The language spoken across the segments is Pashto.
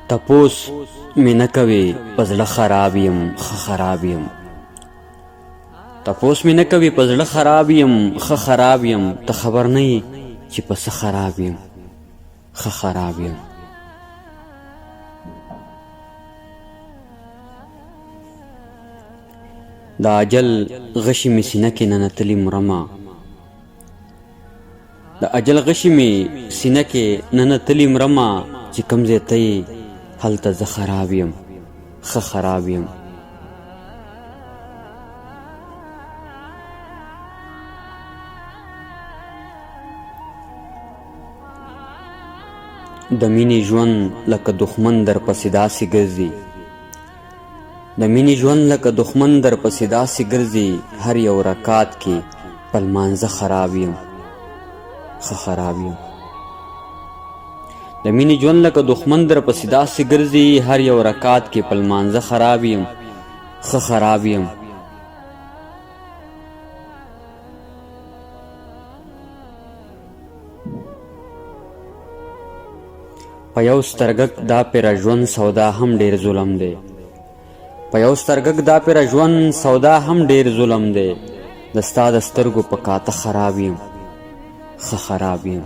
تپوس می نه کوي په زړه خراب یم ښه خراب یم تپوس می نه کوي په زړه خراب یم ښه خراب یم ته خبر نه یې چې په څه خراب یم ښه خراب یم د اجل غشي مې سینه کې ننتلي مرمه د اجل غشي مې سینه کې ننتلي مرمه چې کوم ځای ته یې هلته زه خراب یم ښه خراب یم د مینې ژوند لکه دښمن در پسې داسې ګرځي د مینې ژوند لکه دښمن در پسې داسې ګرځي هر یو رکات کې په لمانځه خراب یم ښه خراب یم د مینې ژوند لکه دښمن در پسې داسې ګرځي هر یو رکات کې په لمانځه خراب یم ښه خراب یم په یو سترګک دا پیره ژوند سودا هم ډېر ظلم دی په یو سترګک دا پیره ژوند سودا هم ډېر ظلم دی د ستا د سترګو په کاته خراب یم ښه خراب یم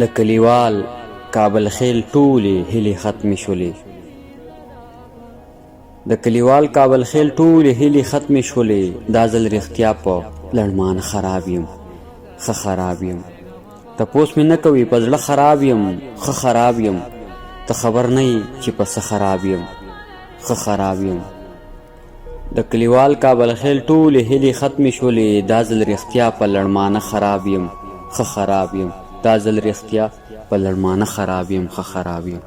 د کلیوال کابل خیل ټولې هیلې ختمې شولې د کلیوال کابل خیل ټولې هیلې ختمې شولې دا ځل رښتیا په لړمان خراب یم ښه خراب یم تپوس مې نه کوي په زړه خراب یم ښه خراب یم ته خبر نه یې چې په څه خراب یم ښه خراب یم د کلیوال کابل خیل ټولې هیلې ختمې شولې دا ځل رښتیا په لړمانه خراب یم ښه خراب یم دا ځل رښتیا په لړمانه خراب یم ښه خراب یم